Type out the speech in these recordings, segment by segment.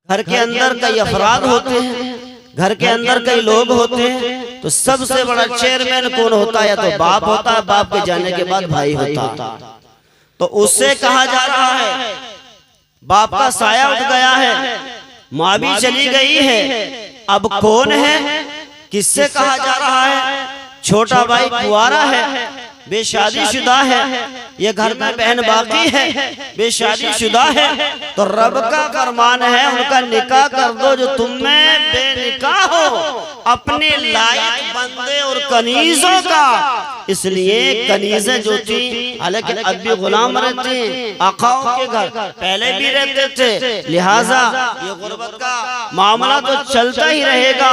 घर के अंदर कई अफराद होते हैं, घर के अंदर कई लोग होते हैं, तो सबसे बड़ा चेयरमैन कौन होता है? या तो बाप होता है, बाप के जाने के बाद भाई होता है। तो उससे कहा जा रहा है बाप का साया उठ गया है, माँ भी चली गई है, अब कौन है? किससे कहा जा रहा है? छोटा भाई कुंवारा है, बेशादीशुदा है, ये घर में बहन बाकी है, बेशादीशुदा है, तो रब का फरमान है उनका निकाह कर दो जो तुम में बेनिकाह हो, अपने लायक बंदे और कनीजों का। इसलिए कनीजें जो थी, हालांकि अब भी गुलाम रहते हैं, आकाओं के घर पहले भी रहते थे, लिहाजा ये गुर्बत का मामला तो चलता ही रहेगा।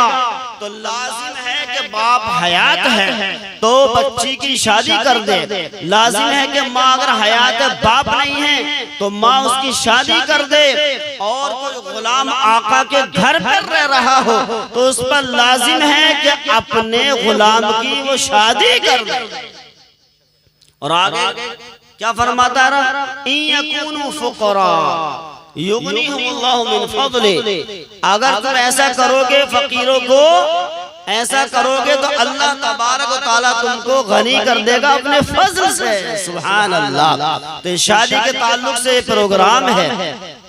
तो लाजिम है कि बाप हयात है तो बच्ची की शादी कर दे, लाजिम है कि माँ अगर हयात है, बाप नहीं है, तो माँ उसकी शादी कर दे। और कोई गुलाम आका के घर पर रह रहा हो तो उस पर लाजिम है कि अपने गुलाम की वो शादी कर दे। और आगे क्या फरमाता रहा? इन यकूनु फुकरा युगनिहुमुल्लाहु मिन फज़लिही, अगर तुम ऐसा करोगे, फकीरों को ऐसा करोगे तो अल्लाह तबारक व तआला तुमको गनी कर देगा अपने फजल से। सुभान अल्लाह। तो शादी के ताल्लुक से प्रोग्राम है,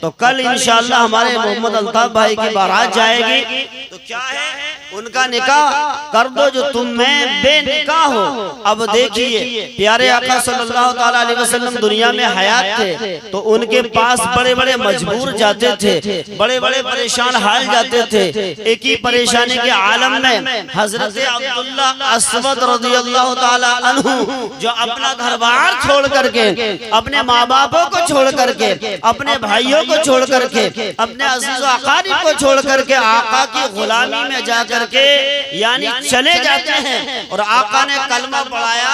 तो कल इंशाअल्लाह हमारे मोहम्मद अल्ताफ भाई की बारात जाएगी, तो क्या है उनका निकाह कर दो जो तुम में बेनिकाह हो। अब देखिए प्यारे आका सल्लल्लाहु ताला अलैहि वसल्लम दुनिया में हयात थे, तो उनके पास बड़े बड़े मजबूर जाते थे, बड़े बड़े परेशान हाल जाते थे। एक ही परेशानी के आलम में हजरत अब्दुल्ला अस्वद रज़ियल्लाहु ताला अन्हु, जो अपना घर बार छोड़ करके, अपने माँ बापों को छोड़ करके, अपने भाइयों को छोड़ करके, अपने अजीज व अकारीब को छोड़ करके आका की गुलामी में जाकर के यानी चले जाते हैं, और आका ने कलमा पढ़ाया,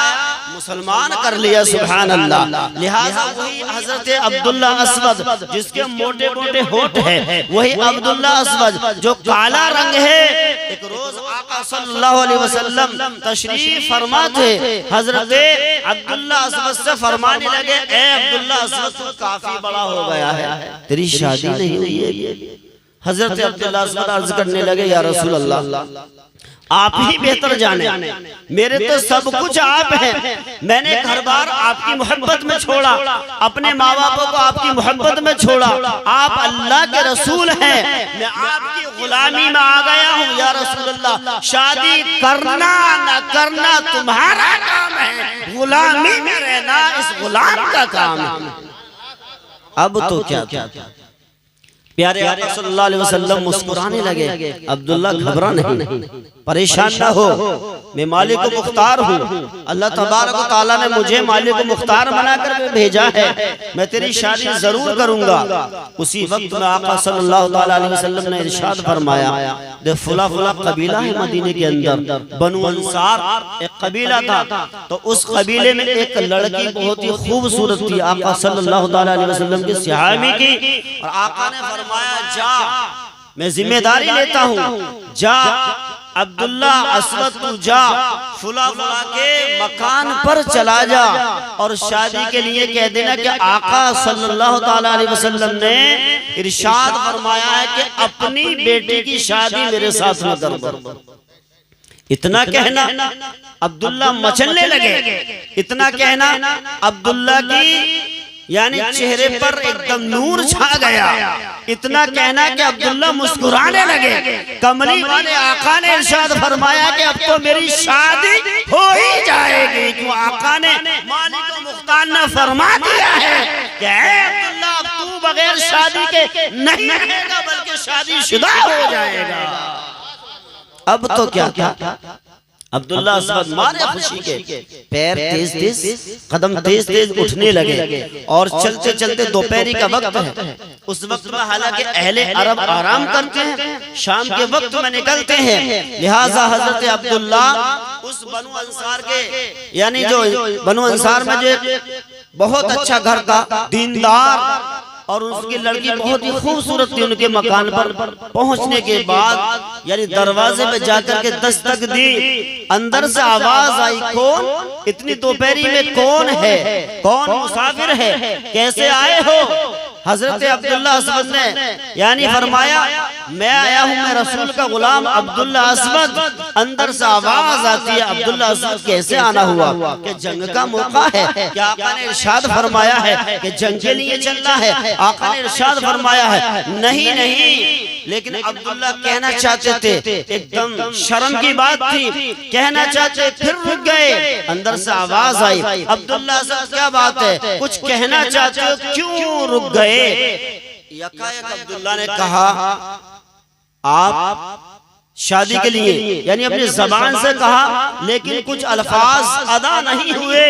मुसलमान कर लिया। सुभान अल्लाह। लिहाजा वही हजरत अब्दुल्ला अस्वद जिसके मोटे मोटे होठ है, वही अब्दुल्ला अस्वद जो काला रंग है, एक रोज आका सल्लल्लाहु अलैहि वसल्लम तशरीफ फरमा थे, हजरत अब्दुल्ला अस्वद से फरमाने लगे, ए अब्दुल्ला अस्वद तू काफी बड़ा हो गया है, तेरी शादी नहीं हुई है। हजरत अब्दुल्ला अस्वद अर्ज करने लगे, या रसूल अल्लाह आप ही बेहतर जाने, मेरे तो सब कुछ आप हैं, मैंने घर बार आपकी मोहब्बत में छोड़ा, अपने माँ बापों को आपकी मोहब्बत में छोड़ा, आप अल्लाह के रसूल हैं, मैं आपकी गुलामी में आ गया हूँ, या रसूल अल्लाह शादी करना न करना तुम्हारा काम है, गुलामी में रहना इस गुलाम का काम है। अब तो क्या क्या प्यारे आका सल्लल्लाहु अलैहि वसल्लम मुस्कुराने लगे, अब्दुल्ला घबरा नहीं, परेशान ना हो, मैं मालिक मुख्तार हूँ, अल्लाह तबारक व तआला ने मुझे मालिक मुख्तार बनाकर भेजा है, मैं तेरी शादी जरूर करूंगा। उसी वक्त में आका सल्लल्लाहु ताला अलैहि वसल्लम ने इरशाद फरमाया, दे फुला फुला कबीला है मदीने के अंदर, बनु अंसार एक कबीला था, तो उस कबीले में एक लड़की बहुत ही खूबसूरत थी, आका सल्लल्लाहु ताला अलैहि वसल्लम की सहाबी की, और आका ने फरमाया, जा मैं जिम्मेदारी लेता हूँ, जा अब्दुल्ला अस्वद तू जा, फुला फुला के मकान पर चला जा और शादी के लिए कह देना कि आका सल्लल्लाहु ताला अलैहि वसल्लम ने इरशाद फरमाया है कि अपनी बेटी की शादी मेरे साथ न कर दो। इतना कहना अब्दुल्ला मचलने लगे, इतना कहना अब्दुल्ला की यानी चेहरे पर एकदम नूर छा गया, इतना कहना कि अब्दुल्ला मुस्कुराने लगे। कमली वाले आका ने इरशाद फरमाया कि अब तो मेरी शादी हो ही जाएगी, क्यों आका ने मालिक मुख्तार ने फरमा दिया है कि अब्दुल्ला अब तू बगैर शादी के नहीं रहेगा बल्कि शादीशुदा हो जाएगा। अब तो क्या क्या अब्दुल्ला अस्वद मारे खुशी के पैर तेज तेज, कदम तेज तेज उठने लगे, और चलते चलते दोपहरी का वक्त है, उस वक्त में हालांकि अहले अरब आराम करते हैं, शाम के वक्त में निकलते हैं, लिहाजा हजरत अब्दुल्ला उस बनु अंसार के यानी जो बनु अंसार में जो बहुत अच्छा घर था, दीनदार और उसकी लड़की बहुत ही खूबसूरत थी। उनके मकान पर पहुंचने के बाद यानी दरवाजे पे जाकर के दस्तक दी, अंदर से आवाज आई, कौन? इतनी दोपहरी में कौन है? कौन मुसाफिर है? कैसे आए हो? हजरत अब्दुल्ला असवद ने यानी फरमाया, मैं आया हूँ, मैं रसूल का गुलाम अब्दुल्ला असवद। अंदर से आवाज आती है, अब्दुल्ला असवद कैसे आना हुआ? कि जंग का मौका है। क्या आका ने इरशाद फरमाया है कि जंग के लिए चलना है? आका ने इरशाद फरमाया है नहीं नहीं। लेकिन अब्दुल्ला कहना चाहते थे, एकदम शर्म की बात थी, कहना चाहते, फिर रुक गए। अंदर से आवाज आई, अब्दुल्ला से क्या बात है, कुछ कहना चाहते हो, क्यों रुक गए? यकायक अब्दुल्ला ने कहा, आप शादी के लिए यानी अपनी जबान से कहा, लेकिन कुछ अल्फाज अदा नहीं हुए।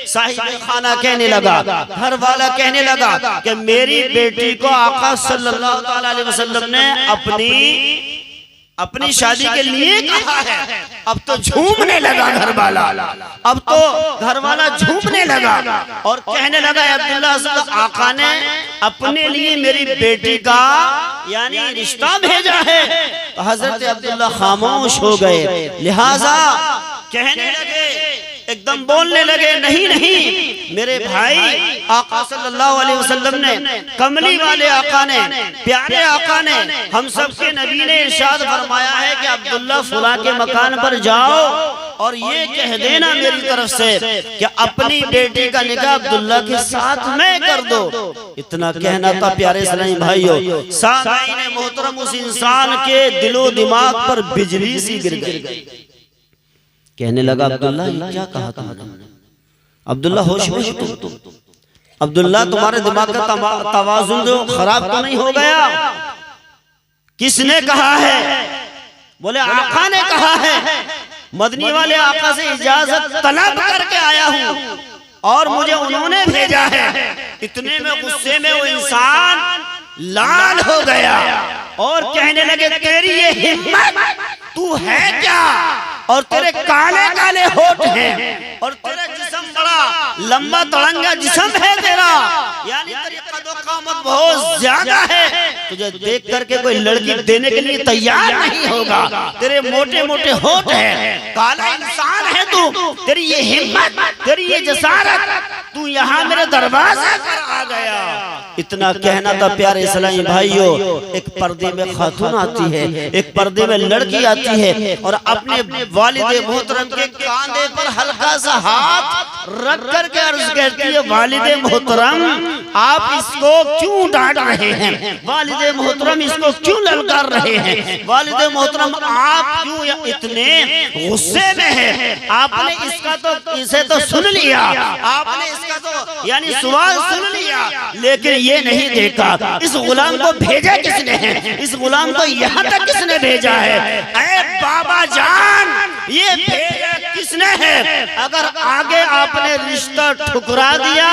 साहिब खाना कहने लगा, घर वाला कहने लगा कि मेरी बेटी को आका सल्लल्लाहु अलैहि वसल्लम ने अपनी शादी के लिए कहा है। अब तो झूमने लगा घर वाला, अब तो घर वाला झूमने लगा और कहने लगा, अब्दुल्ला आका ने अपने लिए मेरी बेटी का यानी रिश्ता भेजा है। तो हजरत अब्दुल्ला खामोश हो गए, लिहाजा कहने लगे, एकदम बोलने लगे, नहीं नहीं मेरे भाई, आका सल्लल्लाहु अलैहि वसल्लम ने, कमली वाले आका ने, प्यारे आका ने, हम सब के नबी ने इरशाद फरमाया है कि अब्दुल्ला फुला के मकान पर जाओ और ये कह देना मेरी तरफ से कि अपनी बेटी का निकाह अब्दुल्ला के साथ में कर दो। इतना कहना था प्यारे इस्लामी भाइयों। सामईन मोहतरम, उस इंसान के दिलो दिमाग पर बिजली सी गिर गई। कहने लगा, अब्दुल्ला ये क्या कहा तुमने? अब्दुल्ला होश में हो तुम? अब्दुल्ला तुम्हारे दिमाग का तवाजुन जो खराब तो नहीं हो गया? किसने कहा है? बोले आका ने कहा है। मदनी वाले आका से इजाजत तलब करके आया हूँ और मुझे उन्होंने भेजा है। इतने में गुस्से में वो इंसान लाल हो गया और कहने लगे, तेरी ये हिम्मत, तू है क्या? और तेरे काले काले होठ हैं और तेरा जिस्म बड़ा लंबा तड़ंगा जिस्म है तेरा, यानी तेरी कद-ओ-कामत बहुत ज्यादा है। तुझे देख करके कोई लड़की देने के लिए तैयार नहीं होगा। तेरे मोटे मोटे होठ हैं, काला इंसान है तू, तेरी ये हिम्मत, तेरी ये जसारत, तू यहाँ मेरे दरवाजे पर आ गया। इतना कहना था प्यारे इस्लामी भाइयों। एक पर्दे में खातून आती है, एक पर्दे में लड़की आती है और अपने वालिद मोहतरम के कांधे पर हल्का सा हाथ रख करके अर्ज करती है, वालिद मोहतरम आप इसको क्यों डांट रहे हैं? वालिद मोहतरम इसको क्यों ललकार रहे हैं? वालिद मोहतरम आप क्यों इतने गुस्से में हैं? आपने इसका तो इसे तो सुन लिया, आपने इसका तो यानी सवाल सुन लिया, लेकिन ये नहीं देखा इस गुलाम को भेजा किसने है? इस गुलाम को यहाँ तक किसने भेजा है? ऐ बाबा जान, ये भेजा किसने है? अगर आगे आपने रिश्ता ठुकरा दिया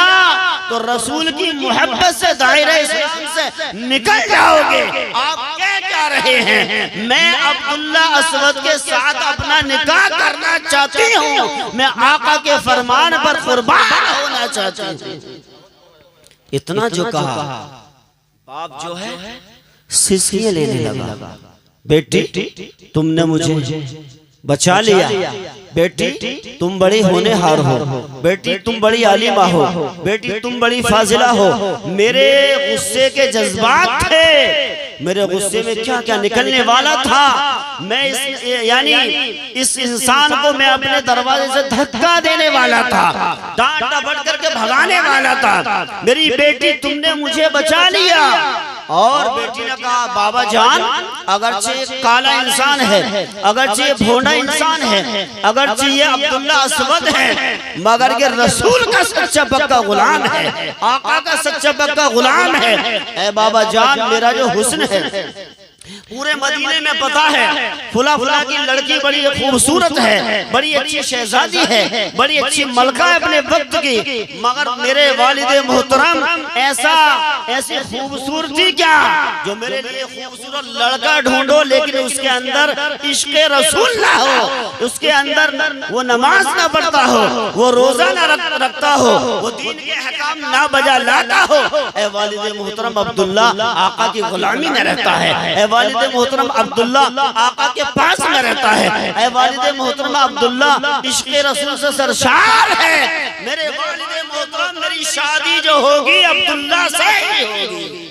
तो रसूल की मोहब्बत से, दायरे इस्लाम से निकल जाओगे। आप क्या रहे हैं? मैं अब्दुल्ला असवद के साथ अपना निकाह करना चाहती हूँ, मैं आका के फरमान पर कुर्बान होना चाहती हूँ। इतना जो कहा, बाप जो है सिसकियां लेने लगा। बेटी तुमने मुझे बचा लिया, बेटी तुम बड़ी होनहार हो, बेटी तुम बड़ी आलिमा हो, बेटी तुम बड़ी फाजिला हो। मेरे गुस्से के जज्बात थे, मेरे गुस्से में क्या क्या निकलने वाला था। मैं इस इंसान को मैं अपने दरवाजे से धक्का देने वाला था, डांट डपट करके भगाने वाला था। मेरी बेटी तुमने मुझे बचा लिया। और बेटी ने कहा, बाबा जान अगरचे काला इंसान है, अगरचे भोंडा इंसान है, अगरचे ये अब्दुल्ला असवद है, मगर ये रसूल का सच्चा पक्का गुलाम है, आका का सच्चा पक्का गुलाम है। ए बाबा जान मेरा जो हुस्न है, पूरे मदीने में पता है फुला फुला की लड़की बड़ी खूबसूरत है, बड़ी अच्छी शहजादी है, बड़ी अच्छी मलका है अपने वक्त की, मगर मेरे वालिदे मोहतरम ऐसी खूबसूरती क्या जो मेरे लिए खूबसूरत लड़का ढूंढो लेकिन उसके अंदर इश्क़े रसूल ना हो, उसके अंदर वो नमाज ना पढ़ता हो, वो रोजा ना रखता हो, वो दीन के हकाम ना बजा लाता हो। ऐ वालिदे मोहतरम अब्दुल्ला आका की गुलामी में रहता है, ऐ वालिदे मोहतरम अब्दुल्ला आका के पास में रहता है, ऐ वालिदे मोहतरम अब्दुल्ला इश्क़े रसूल से सरशार है। मेरे वालिदे मोहतरम मेरी शादी जो होगी अब्दुल्ला से ही होगी।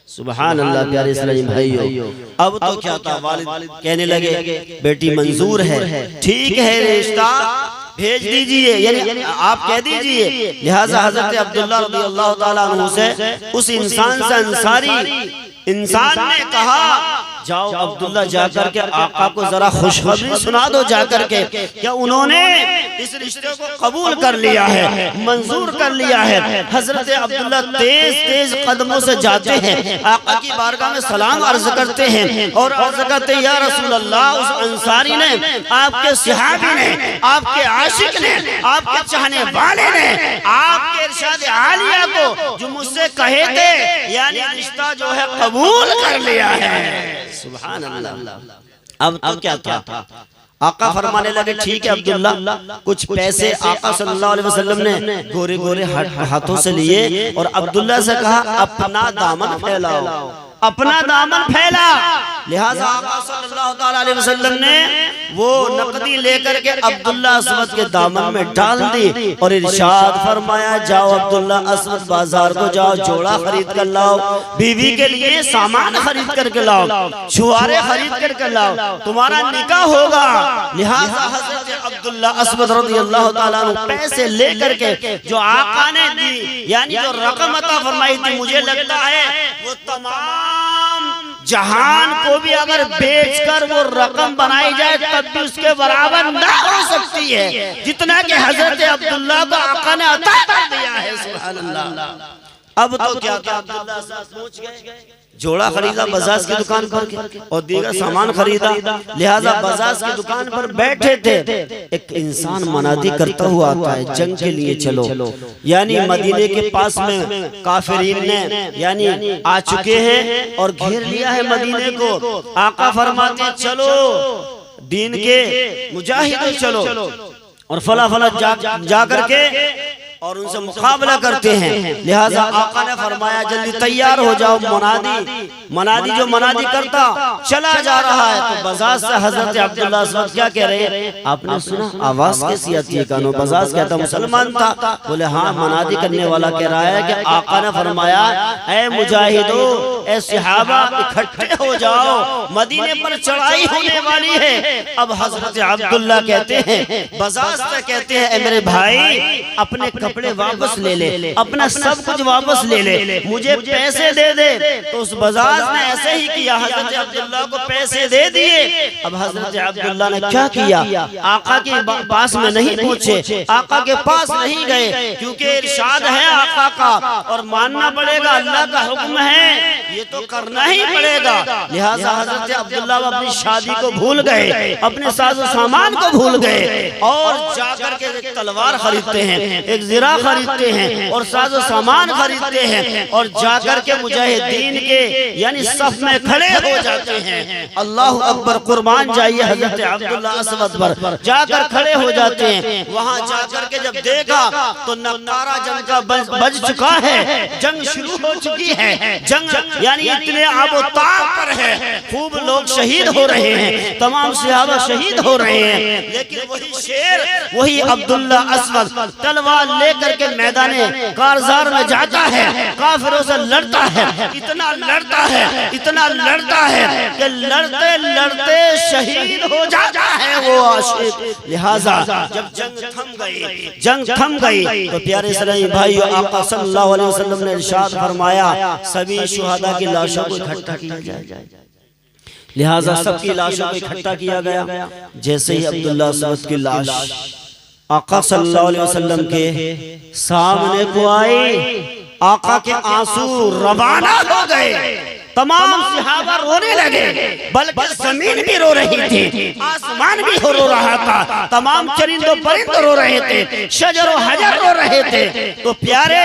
सुभान अल्लाह। प्यारे इस्लामी भाइयों, अब तो क्या था, वालिद कहने लगे बेटी मंजूर है, ठीक है रिश्ता भेज दीजिए, यानी आप कह दीजिए। लिहाजा हजरत अब्दुल्ला रज़ियल्लाहु ताला अन्हु से उस इंसान से अंसारी इंसान ने कहा जाओ अब्दुल्ला जाकर के आका को जरा खुशखबरी सुना दो जाकर के, क्या उन्होंने इस रिश्ते को कबूल कर लिया है, मंजूर कर लिया है। हजरत अब्दुल्ला तेज तेज कदमों से जाते हैं, आका की बारगाह में सलाम अर्ज करते हैं और अर्ज करते हैं या रसूल अल्लाह, उस अंसारी ने, आपके सहाबी ने, आपके आशिक ने, आपके चाहने वाले ने आपके इरशाद आलिया को जो मुझसे कहे थे यानी रिश्ता जो है कबूल कर लिया है। सुभान अल्लाह। अब तो क्या था, आका फरमाने लगे ठीक है अब्दुल्ला, कुछ पैसे आका सल्लल्लाहु अलैहि वसल्लम ने गोरे गोरे हाथों से लिए और अब्दुल्ला से कहा अपना दामन फैलाओ, अपना दामन फैला। लिहाजा आका सल्लल्लाहु अलैहि वसल्लम ने वो नकदी लेकर के अब्दुल्ला अस्वद के दामन में डाल दी और इरशाद फरमाया जाओ अब्दुल्ला अस्वद बाजार को जाओ, जोड़ा खरीद कर लाओ, बीवी के लिए सामान खरीद करके लाओ, छुआरे खरीद करके लाओ, तुम्हारा निकाह होगा। लिहाजा हजरत अब्दुल्ला अस्वद रज़ियल्लाहु ताला अन्हु पैसे लेकर के जो आका ने दी यानी जो रकम अता फरमाई थी, मुझे लगता है वो तमाम जहान को भी अगर बेचकर वो रकम बनाई जाए तब भी उसके बराबर ना हो सकती है जितना कि हजरत अब्दुल्ला को आका ने अता कर दिया है। सुभान अल्लाह। अब तो क्या था, अब्दुल्ला सोच गए, जोड़ा खरीदा बजाज की दुकान पर और दीगर सामान खरीदा। लिहाजा बजाज की दुकान पर बैठे थे, एक इंसान मनादी करता हुआ आता है जंग के लिए चलो, यानी मदीने के पास में काफिरीन ने यानी आ चुके हैं और घेर लिया है मदीने को। आका फरमाते चलो दीन के मुजाहिद चलो और फला फला जा करके और उनसे मुकाबला करते हैं। लिहाजा आका ने फरमाया जल्दी तैयार हो जाओ, मनादी जो मनादी करता चला जा रहा है। तो बजाज से हजरत अब्दुल्ला अस्वद क्या कह रहे हैं, आपने सुना आवाज कैसी आती है कानों? बजाज कहता मुसलमान था, बोले हाँ मनादी करने वाला कह रहा है कि आका ने फरमाया ऐ मुजाहिदो, ऐ सहाबा इकट्ठे हो जाओ, मदीने पर चढ़ाई होने वाली है। अब हजरत अब्दुल्ला कहते हैं, बजाज से कहते हैं मेरे भाई अपने कपड़े वापस ले ले, अपना सब कुछ वापस ले ले, मुझे पैसे दे दे। तो उस बजाज ने ऐसे ही किया, हजरत अब्दुल्ला को पैसे दे दिए। अब हजरत अब्दुल्ला ने क्या किया, आका के पास में नहीं पहुंचे, आका के पास नहीं गए, क्योंकि इरशाद है आका का और मानना पड़ेगा, अल्लाह का हुक्म है, ये तो करना ही पड़ेगा। लिहाजा हजरत अब्दुल्ला अपनी शादी को भूल गए, अपने साजो सामान को भूल गए और जाकर के तलवार खरीदते हैं, एक जिरा खरीदते हैं और साजो सामान खरीदते हैं और जाकर के मुजाहिदीन के यानी सफ में खड़े हो जाते हैं। अल्लाह अकबर, कुर्बान जाइए हजरत अब्दुल्ला अस्वद पर जाकर खड़े हो जाते हैं। वहां जाकर के जब देखा तो नकारा जंग का बज चुका है, जंग शुरू हो चुकी है, जंग यानी इतने आबोताब पर है, खूब लोग शहीद हो रहे हैं, तमाम सहाबा शहीद हो रहे हैं, लेकिन वही शेर वही अब्दुल्ला अस्वद तलवार लेकर के मैदाने कारजार में जाता है, काफिरों से लड़ता है, इतना लड़ता है, इतना लड़ता है कि लड़ते लड़ते शहीद हो जाता है वो आशिक। लिहाजा जब जंग थम गई तो प्यारे इस्लामी भाइयों आका सल्लल्लाहु अलैहि वसल्लम ने इरशाद फरमाया सभी शुहदा की लाशों को इकट्ठा किया जाए। लिहाजा सबकी लाशों को इकट्ठा किया गया। जैसे ही अब्दुल्ला अस्वद की लाश आका सल्लल्लाहु अलैहि वसल्लम के सामने को आई, आका के आंसू रवाना हो गए। तमाम सहाबा रोने लगे, बल्कि जमीन भी रो रही थी, आसमान भी रो रहा था, तमाम चरिंदो परिंदो रो रहे थे, शजर व हजर रो रहे थे। तो प्यारे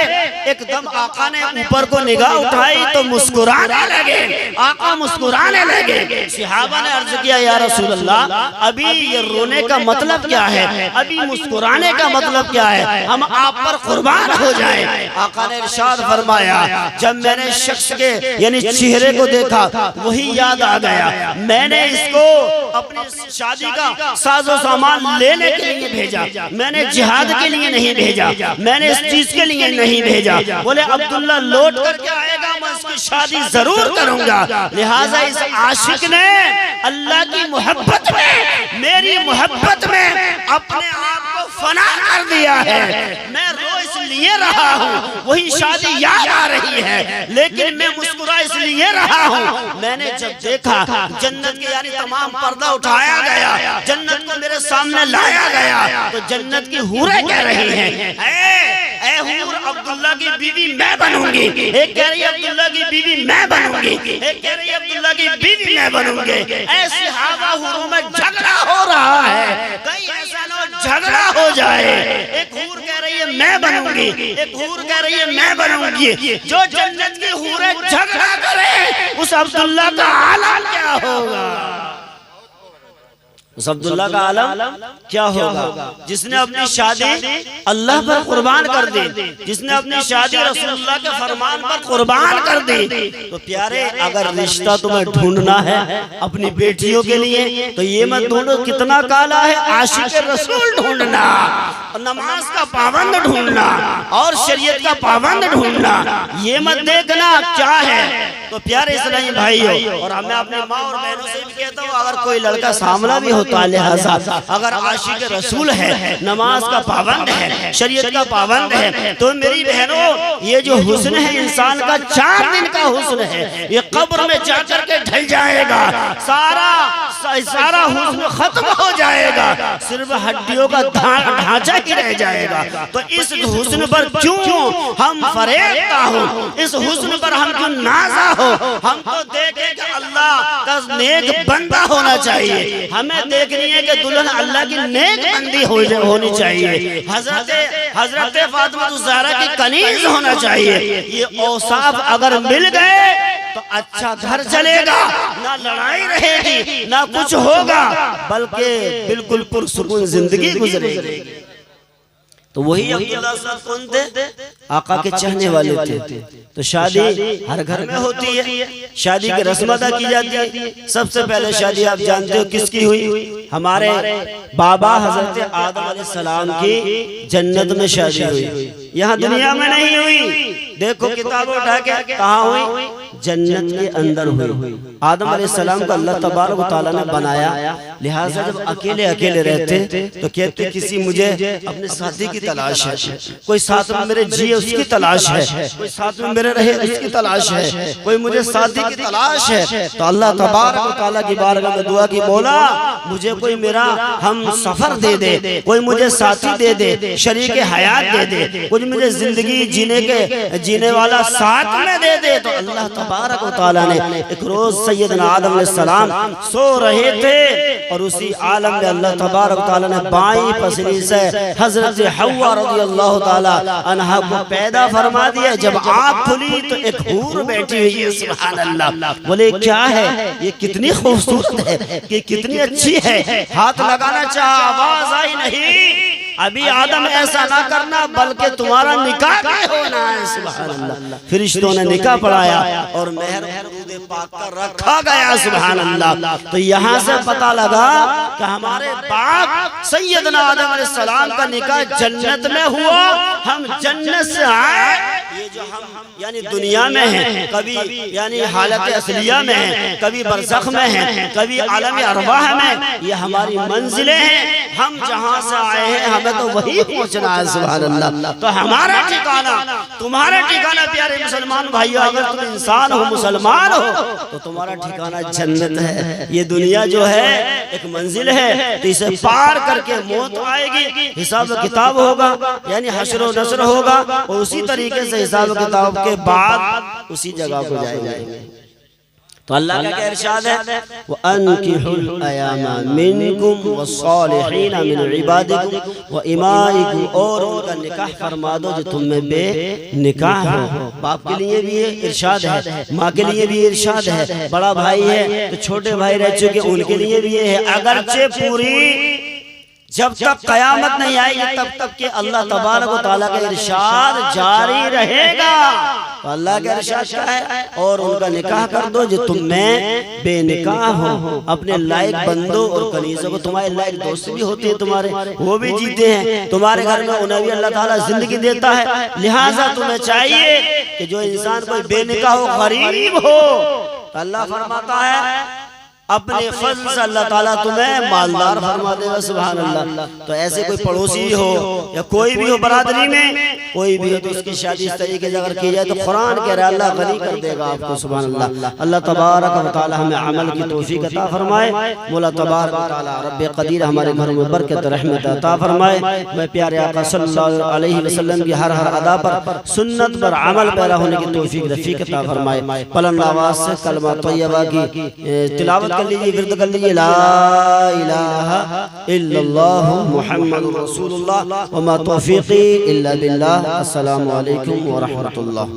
एकदम आका ने ऊपर को निगाह उठाई तो मुस्कुराने लगे, आका मुस्कुराने लगे। सहाबा ने अर्ज किया, या रसूल अल्लाह, अभी ये रोने का मतलब क्या है, अभी मुस्कुराने का मतलब क्या है, हम आप पर कुर्बान हो जाए। आका ने इरशाद फरमाया, जब मैंने शख्स के यानी चेहरे को देखा वही याद आ गया, मैंने इसको अपनी शादी का साजो सामान लेने के लिए भेजा, मैंने जिहाद के लिए नहीं भेजा, मैंने इस चीज के लिए नहीं भेजा। बोले अब्दुल्ला लौट करके आएगा, मैं उसकी शादी जरूर करूंगा। लिहाजा इस आशिक ने अल्लाह की मोहब्बत में, मेरी मोहब्बत में अपने आप को फना कर दिया है। मैं रो इसलिए रहा हूँ, वही शादी याद आ रही है, लेकिन मैं मुस्कुरा इसलिए रहा हूँ, मैंने जब देखा जन्नत के यानी तमाम पर्दा उठाया गया, जन्नत को मेरे सामने लाया गया, तो जन्नत की हूरें कह रही हैं, ऐ हूर अब्दुल्ला की बीवी मैं बनूंगी। एक कह रही है अब्दुल्ला की बीवी मैं बनूंगी, एक कह रही है अब्दुल्ला की बीवी मैं बनूंगी। ऐसे हवा हुरों में झगड़ा हो रहा है, कहीं ऐसा ना झगड़ा हो जाए। एक हूर कह रही है मैं बनूंगी, एक हूर कह रही है मैं बनूंगी। जो जन्नत की हूरें झगड़ा करे उस अब्दुल्ला का आलम क्या होगा, उस अब्दुल्ला का आलम क्या होगा, जिसने अपनी शादी अल्लाह पर कुर्बान कर दी, जिसने अपनी शादी रसूलुल्लाह के फरमान पर कुर्बान कर दी। तो प्यारे, अगर रिश्ता तुम्हें ढूंढना है अपनी बेटियों के लिए तो ये मत ढूंढो कितना काला है, आशिक रसूल ढूंढना, नमाज का पाबंद ढूंढना और शरीयत का पाबंद ढूंढना। ये मत देखना क्या है। तो प्यारे इस्लामी भाइयों, और मैं अपनी माँ और बहनों से भी कहता हूँ, अगर कोई लड़का सामला भी होता, लिहाजा अगर आशिक रसूल है, नमाज का पाबंद है, शरीयत का पाबंद है, तो मेरी बहनों ये जो हुस्न है इंसान का 4 दिन का हुस्न है, ये कब्र में जाकर के ढल जाएगा, सारा हुस्न खत्म हो जाएगा, सिर्फ हड्डियों का ढांचा ही रह जाएगा। तो इस हुस्न पर क्यों हम फरेबता हो, इस हुस्न पर हम क्यों नाज़ा हो। हमको देखे कि अल्लाह का नेक बंदा होना चाहिए, हमें देखनी है कि दुल्हन अल्लाह की नेक बंदी होनी चाहिए, हजरत फातिमा ज़हरा की कनीज होना चाहिए। ये औसाफ अगर मिल गए तो अच्छा घर चलेगा, ना लड़ाई रहेगी, ना कुछ होगा, बल्कि बिल्कुल पुरसुकून जिंदगी गुजरेगी। तो वही अब्दुल्ला साहब कौन थे, आका के चाहने वाले थे। तो शादी हर घर में होती है, शादी की रस्म अदा की जाती है। सबसे पहले शादी आप जानते हो किसकी हुई, हमारे बाबा हजरत आदम अलैहिस्सलाम की जन्नत में शादी हुई, यहाँ दुनिया में नहीं हुई। देखो किताबें उठा के कहाँ हुई, जन्नत के अंदर हुई। आदम अलैहिस्सलाम को अल्लाह तबारक व तआला ने बनाया, लिहाजा जब अकेले अकेले रहते तो कहते किसी मुझे अपने साथी की तलाश है, कोई साथ में मेरे जिए उसकी तलाश है, कोई साथ में मेरे रहे उसकी तलाश है, कोई मुझे साथी की तलाश है। तो अल्लाह तबारक व तआला की बारगाह में दुआ की, मौला मुझे कोई मेरा हम सफर दे दे, कोई मुझे साथी दे दे, शरीक हयात दे दे, कुछ मुझे जिंदगी जीने वाला साथ में दे दे। तो अल्लाह तबारक व तआला ने एक रोज सैयदना आदम अलैहिस्सलाम सो रहे थे और उसी आलम में अल्लाह तबारक व तआला ने बाईं पसली से हजरत हव्वा रज़ियल्लाहु तआला अन्हा को पैदा फरमा दिया। जब आँख खुली तो एक हूर बैठी हुई है, सुभान अल्लाह। बोले क्या है ये, कितनी खूबसूरत है, कि कितनी अच्छी है। हाथ लगाना चाहा, आवाज आई नहीं। अभी आदम ऐसा ना करना, बल्कि तुम्हारा निकाह होना है, सुभान अल्लाह। फरिश्तों ने निकाह पढ़ाया और मेहर पाक कर रखा गया, सुभान अल्लाह। तो यहाँ से पता लगा कि हमारे बाप सैयदना आदम अलैहिस्सलाम का निकाह जन्नत में हुआ। हम जन्नत से आए, ये जो हम यानी दुनिया में है, कभी यानी हालत असलिया में है, कभी बरज़ख में है, कभी आलम अरवाह में, ये हमारी मंजिलें हैं। हम जहाँ से आए हैं हमें तो वही पहुँचना है, सुभान अल्लाह। तो हमारा ठिकाना, तुम्हारा ठिकाना प्यारे मुसलमान भाइयों, अगर तुम इंसान हो, मुसलमान हो, तो तुम्हारा ठिकाना जन्नत है। ये दुनिया जो है एक मंजिल है, तो इसे पार करके मौत आएगी, हिसाब किताब होगा, यानी हश्र व नस्र होगा, और उसी तरीके से हिसाब किताब के बाद उसी जगह को जाएंगे। तो अल्लाह का क्या इरशाद है, व अनकिहुल अयामा मिनकुम वस्सालिहीन मिन इबादिकुम व इमाइकुम, और उनका निकाह फरमा दो जो तुम में बेनिकाह हो। बाप के लिए भी ये इरशाद है, माँ के लिए भी इरशाद है, बड़ा भाई है तो छोटे भाई रह चुके उनके लिए भी ये है। अगरचे पूरी जब तक कयामत नहीं आएगी तब तक के अल्लाह तबारक व तआला का इरशाद जारी रहेगा। तो अल्लाह का इरशाद क्या है, और उनका निकाह कर दो जो तुम में बेनिकाह हो। अपने लायक बंदों और कनीज़ों को, तुम्हारे लायक दोस्त भी होते हैं तुम्हारे, वो भी जीते हैं तुम्हारे घर में, उन्हें भी अल्लाह ताला जिंदगी देता है। लिहाजा तुम्हें चाहिए कि जो इंसान कोई बेनिकाह हो, गरीब हो, तो अल्लाह फरमाता है अपने फज़ल से अल्लाह ताला तुम्हें मालदार फरमा देगा। सुभान अल्लाह। तो ऐसे कोई पड़ोसी हो या कोई भी हो बरादरी में, कोई भी हो, तो उसकी शादी इस तरीके से अगर की जाए तो कुरान कह रहा है अल्लाह गनी कर देगा आपको। सुभान अल्लाह। अल्लाह तबारक व तआला हमें अमल की तौफीक अता फरमाए। मौला तबारक व तआला रब्बे कदीर हमारे घरों में बरकत रहमत अता फरमाए। मैं प्यारे आका सल्लल्लाहु अलैहि वसल्लम की हर हर अदा पर, सुन्नत पर अमल पैदा होने की तौफीक रफीक अता फरमाए। बुलंद आवाज़ से कलमा तय्यबा की तिलावत कर लीजिए, विर्द कर लीजिए, ला इलाहा इल्लल्लाह मुहम्मदुर रसूलुल्लाह व मा तौफीकी इल्ला बिल्लाह। अस्सलामु अलैकुम व रहमतुल्लाह।